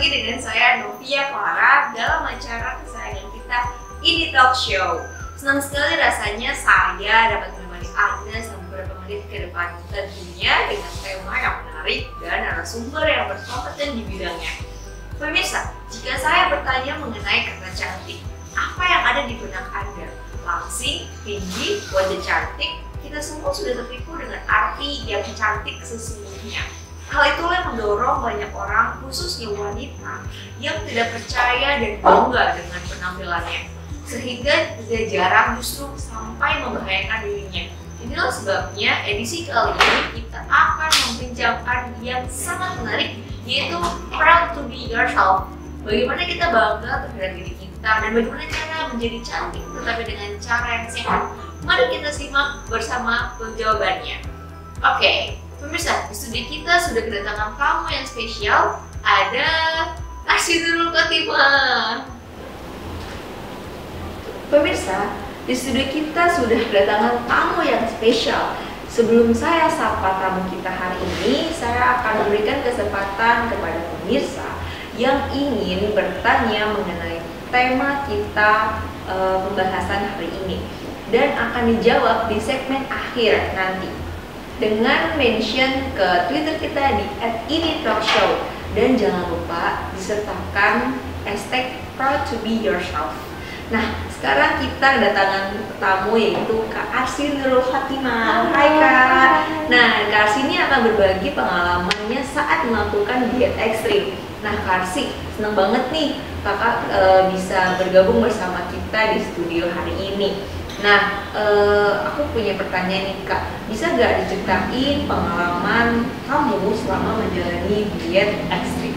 dengan saya Novia Clara dalam acara kesayangan kita Ini Talk Show. Senang sekali rasanya saya dapat menemani Anda selama beberapa menit ke depan, tentunya dengan tema yang menarik dan narasumber yang berkompeten di bidangnya. Pemirsa, jika saya bertanya mengenai kata cantik, apa yang ada di benak Anda? Langsing, tinggi, wajah cantik, kita semua sudah tertipu dengan arti yang cantik sesungguhnya. Hal itulah yang mendorong banyak orang, khususnya wanita, yang tidak percaya dan bangga dengan penampilannya, sehingga tidak jarang justru sampai membahayakan dirinya. Inilah sebabnya edisi kali ini kita akan membincangkan yang sangat menarik, yaitu Proud to be Yourself. Bagaimana kita bangga terhadap diri kita dan bagaimana cara menjadi cantik tetapi dengan cara yang sehat. Mari kita simak bersama jawabannya. Oke, pemirsa, di studio kita sudah kedatangan tamu yang spesial. Ada Arsinurul Khotimah. Pemirsa, di studio kita sudah kedatangan tamu yang spesial. Sebelum saya sapa tamu kita hari ini, saya akan memberikan kesempatan kepada pemirsa yang ingin bertanya mengenai tema kita pembahasan hari ini, dan akan dijawab di segmen akhir nanti dengan mention ke Twitter kita di @initalkshow, dan jangan lupa disertakan hashtag Proud to be Yourself. Nah, sekarang kita kedatangan tamu yaitu Kak Arsinurul Khotimah. Hai Kak. Nah, Kak Arsi ini akan berbagi pengalamannya saat melakukan diet ekstrim. Nah, Kak Arsi, senang banget nih Kakak bisa bergabung bersama kita di studio hari ini. Nah, aku punya pertanyaan nih Kak, bisa gak diceritain pengalaman kamu selama menjalani diet ekstrim?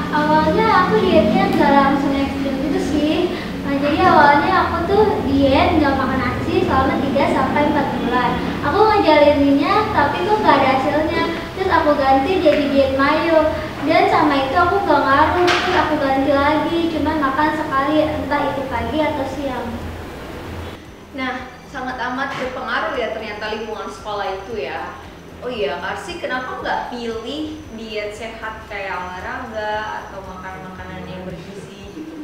Awalnya aku dietnya nggak langsung ekstrim gitu sih. Jadi awalnya aku tuh diet nggak makan nasi selama 3-4 bulan. Aku ngejalaninnya tapi kok nggak ada hasilnya. Terus aku ganti jadi diet mayo, dan sama itu aku nggak ngaruh. Terus aku ganti lagi, cuman makan sekali, entah itu pagi atau siang. Nah, sangat amat berpengaruh ya ternyata lingkungan sekolah itu ya. Oh iya, Kak Arsi, kenapa nggak pilih diet sehat kayak olahraga atau makan makanan yang bergizi gitu?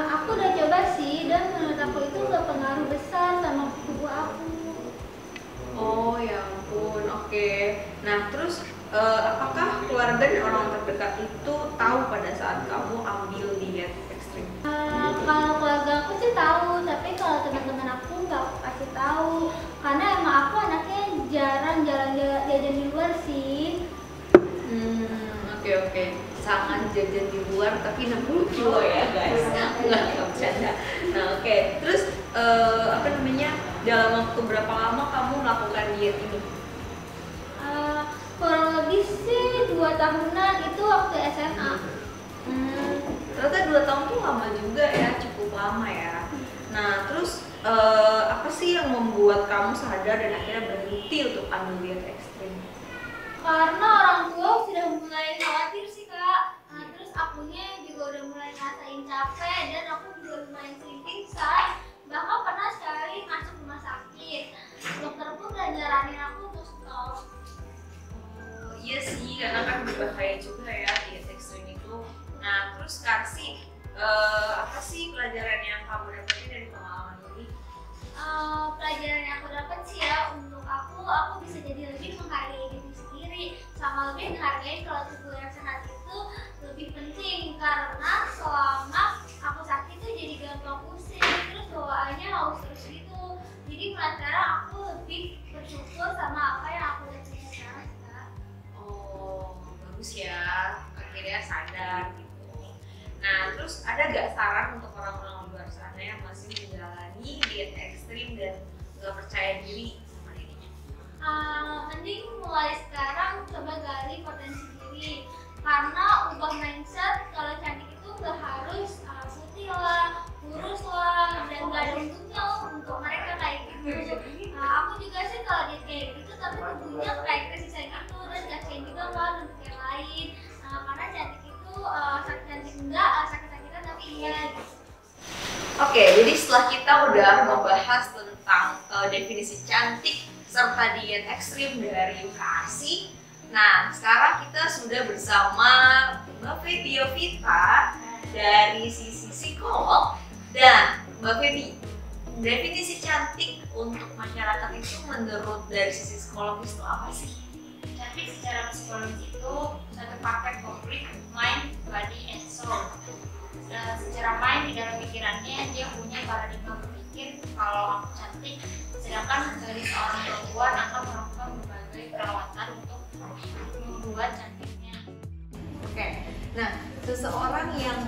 Aku udah coba sih, dan menurut aku itu nggak pengaruh besar sama tubuh aku. Oh ya ampun, oke. Nah, terus apakah keluarga dan orang terdekat itu tahu pada saat kamu ambil diet ekstrim? Kalau keluarga aku sih tahu, tapi kalau teman-teman aku nggak aku kasih tahu, karena emang aku anaknya jarang jajan di luar sih. Oke. Sangat jajan di luar tapi 60 kilo ya guys. Nggak bercanda. Nah, oke. Terus dalam waktu berapa lama kamu melakukan diet ini? Kurang lebih sih 2 tahunan, itu waktu SMA. Ternyata 2 tahun tuh lama juga ya, cukup lama ya. Nah, terus apa sih yang membuat kamu sadar dan akhirnya berhenti untuk ambil diet ekstrim? Karena orang tua sudah mulai khawatir sih Kak. Terus akunya juga udah mulai ngerasain capek, dan aku juga lumayan sering pingsan. Bahkan pernah sekali masuk rumah sakit. Dokter pun udah nyaranin aku untuk stop. Iya sih, karena kan berbahaya juga ya diet ekstrim itu. Nah, terus Kak Arsi, apa sih pelajaran yang kamu dapetin dari pengalaman ini? Pelajaran yang aku dapat sih ya, untuk aku bisa jadi lebih menghargai diri sendiri, sama lebih menghargai kalau tubuh yang sehat itu lebih penting, karena selama aku sakit tuh jadi gampang pusing, terus bawaannya haus terus gitu. Jadi mulai sekarang aku lebih bersyukur sama apa yang aku udah punya sekarang Kak. Oh, bagus ya, akhirnya sadar gitu. Nah, terus ada gak saran untuk orang-orang di luar sana yang masih menjalani diet ekstrim dan gak percaya diri sama dirinya? Mending mulai sekarang coba gali potensi diri, karena ubah mindset kalau cantik itu gak harus putih lah, kurus lah, dan gak ada untungnya untuk mereka kayak gitu. Aku juga sih kalau diet kayak gitu tapi tubuhnya kayak kesisa gitu, dan gak kayak juga kan untuk yang lain. Karena cantik itu cantik enggak, sakit-sakitan tapi iya gitu. Oke, jadi setelah kita udah membahas tentang definisi cantik serta diet ekstrim dari Kak Arsi, nah sekarang kita sudah bersama Feby Yovita dari sisi psikolog. Dan Mbak Feby, definisi cantik untuk masyarakat itu menurut dari sisi psikologis itu apa sih? Cantik secara psikologis itu satu paket komplit mind, body, and soul. Secara mind, di dalam pikirannya dia punya paradigma berpikir kalau aku cantik, sedangkan dari seorang perempuan akan melakukan berbagai perawatan untuk membuat cantiknya. Oke, nah seseorang yang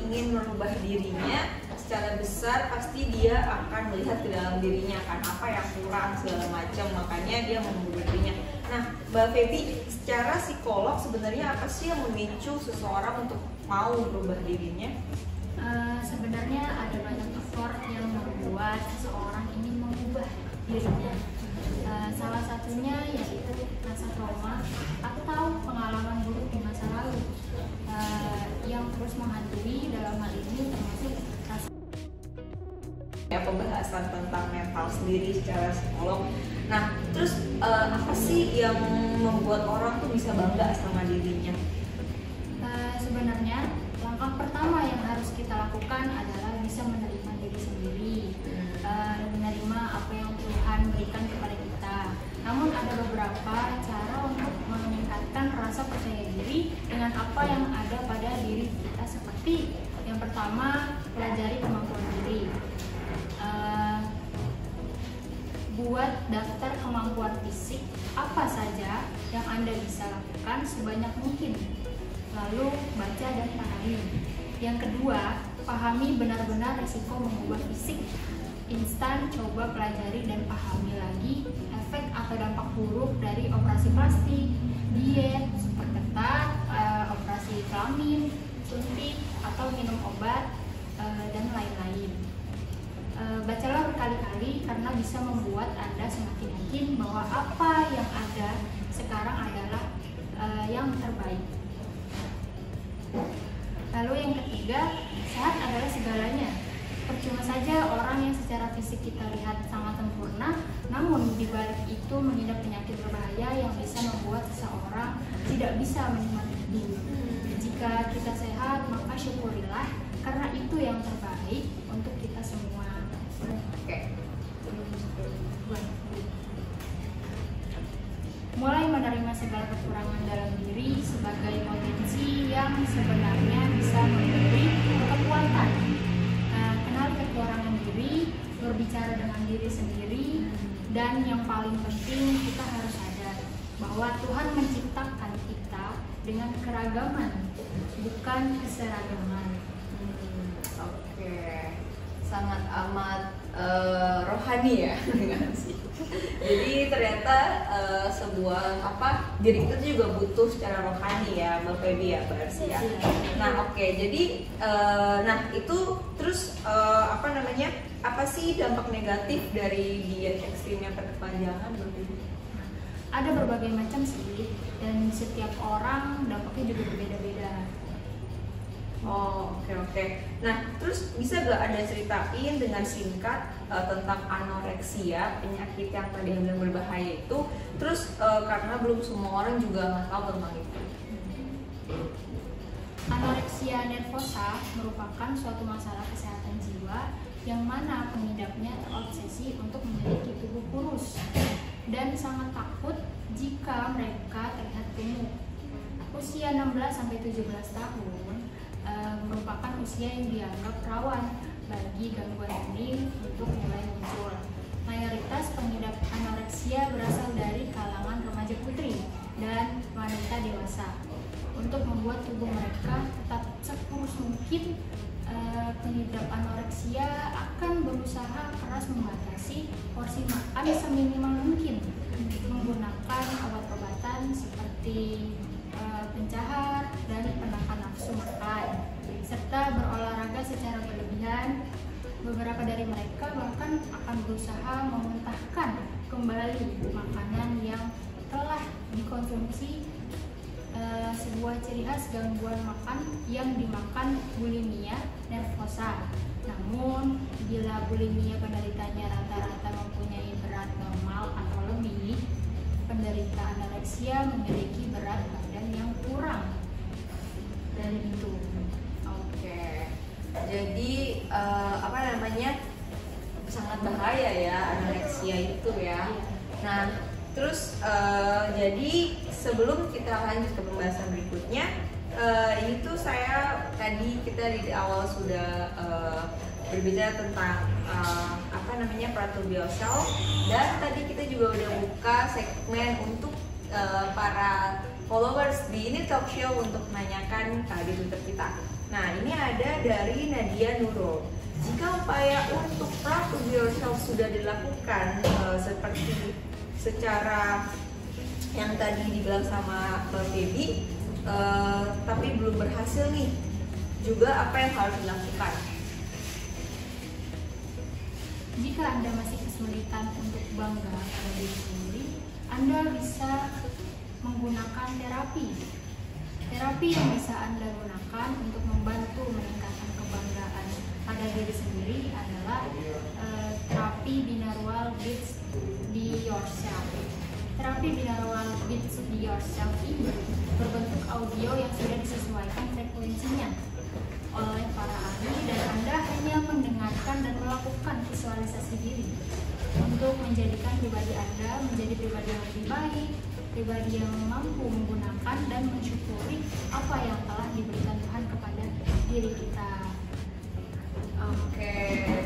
ingin merubah dirinya secara besar pasti dia akan melihat ke dalam dirinya kan apa yang kurang segala macam, makanya dia mau merubah dirinya. Nah, Mbak Feby, secara psikolog sebenarnya apa sih yang memicu seseorang untuk mau merubah dirinya? Sebenarnya ada banyak faktor yang membuat seseorang ingin mengubah dirinya. Salah satunya yaitu rasa trauma atau pengalaman buruk di masa lalu yang terus menghantui. Dalam hal ini termasuk rasa pembahasan tentang mental sendiri secara psikolog. Nah, terus apa sih yang membuat orang tuh bisa bangga sama dirinya? Sebenarnya langkah pertama yang harus kita lakukan adalah bisa menerima diri sendiri, menerima apa yang Tuhan berikan kepada kita. Namun ada beberapa cara untuk meningkatkan rasa percaya diri dengan apa yang ada pada diri kita, seperti yang pertama, pelajari kemampuan diri. Buat daftar kemampuan fisik apa saja yang Anda bisa lakukan sebanyak mungkin. Lalu baca dan pahami. Yang kedua, pahami benar-benar risiko mengubah fisik. Instan coba pelajari dan pahami lagi efek atau dampak buruk dari operasi plastik, diet, super ketat, operasi kelamin, suntik atau minum obat, dan lain-lain. Bacalah berkali-kali karena bisa membuat Anda semakin yakin bahwa apa yang ada sekarang adalah yang terbaik. Lalu yang ketiga, sehat adalah segalanya. Percuma saja orang yang secara fisik kita lihat sangat sempurna, namun di balik itu mengidap penyakit berbahaya yang bisa membuat seseorang tidak bisa menikmati hidup. Jika kita sehat, maka syukurilah karena itu yang terbaik untuk kita semua. Oke. Mulai menerima segala kekurangan dalam diri sebagai potensi yang sebenarnya bisa memberi kekuatan. Kenali kekurangan diri, berbicara dengan diri sendiri, dan yang paling penting kita harus sadar bahwa Tuhan menciptakan kita dengan keragaman, bukan keseragaman. Oke. Sangat amat rohani ya dengan sih. Jadi ternyata sebuah diri kita juga butuh secara rohani ya, Mbak Feby ya, Mbak Arsi ya. Nah, oke. Jadi nah itu terus apa sih dampak negatif dari diet ekstrim yang berkepanjangan, Mbak Feby? Ada berbagai macam sih, dan setiap orang dampaknya juga berbeda-beda. Oh, oke. Nah, terus bisa gak ada ceritain dengan singkat tentang anoreksia, penyakit yang tadi yang bilang berbahaya itu, terus karena belum semua orang juga nggak tahu tentang itu. Anoreksia nervosa merupakan suatu masalah kesehatan jiwa yang mana pengidapnya terobsesi untuk memiliki tubuh kurus dan sangat takut jika mereka terlihat gemuk. Usia 16-17 tahun merupakan usia yang dianggap rawan bagi gangguan ini untuk mulai muncul. Mayoritas pengidap anoreksia berasal dari kalangan remaja putri dan wanita dewasa. Untuk membuat tubuh mereka tetap sekurus mungkin, pengidap anoreksia akan berusaha keras membatasi porsi makan seminimal mungkin menggunakan obat-obatan seperti pencahar dan penahan nafsu makan, serta berolahraga secara berlebihan. Beberapa dari mereka bahkan akan berusaha memuntahkan kembali makanan yang telah dikonsumsi. Sebuah ciri khas gangguan makan yang dimakan bulimia nervosa. Namun, bila bulimia penderitanya rata-rata mempunyai berat normal atau lebih, penderita anoreksia memiliki berat badan yang kurang dari Jadi apa namanya, sangat bahaya ya anoreksia itu ya. Nah, terus jadi sebelum kita lanjut ke pembahasan berikutnya, ini tuh kita di awal sudah berbicara tentang apa namanya Proud to Be Yourself, dan tadi kita juga udah buka segmen untuk para followers di ini talk show untuk menanyakan di Twitter kita. Nah, ini ada dari Nadia Nurul. Jika upaya untuk Proud to Be Yourself sudah dilakukan seperti secara yang tadi dibilang sama Mbak Baby, tapi belum berhasil nih, juga apa yang harus dilakukan? Jika Anda masih kesulitan untuk bangga pada diri sendiri, Anda bisa menggunakan terapi. Terapi yang bisa Anda gunakan untuk membantu meningkatkan kebanggaan pada diri sendiri adalah terapi binaural beats be yourself. Terapi binaural beats be yourself ini berbentuk audio yang sudah disesuaikan frekuensinya oleh para ahli, dan Anda hanya mendengarkan dan melakukan visualisasi diri untuk menjadikan pribadi Anda menjadi pribadi yang lebih baik, pribadi yang mampu menggunakan dan mensyukuri apa yang telah diberikan Tuhan kepada diri kita. Oke,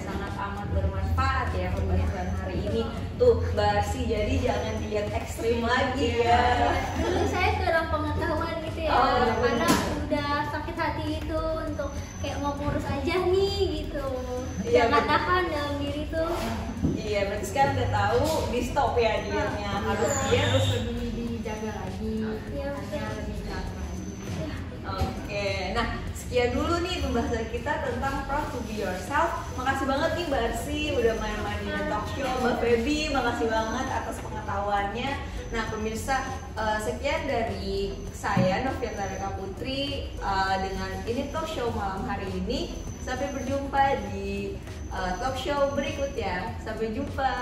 sangat amat bermanfaat ya pembahasan hari ini. Tuh, Mbak Arsi, jadi jangan dilihat ekstrim lagi ya. Dulu saya kurang pengetahuan gitu ya, karena udah sakit hati itu untuk kayak mau ngurus aja nih gitu. Iya, Jangan tahan dalam diri tuh. Iya, berarti sekarang udah tahu di stop ya dietnya. Harus diet. Harus lebih dijaga lagi, Iya, hanya lebih teratur lagi. Oke, nah sekian dulu nih pembahasan kita tentang Proud to Be Yourself. Makasih banget nih Mbak Arsi udah main-main di talk show. Mbak Feby, makasih banget atas pengetahuannya. Nah pemirsa, sekian dari saya Noviata Reka Putri dengan ini talk show malam hari ini. Sampai berjumpa di talk show berikutnya. Sampai jumpa.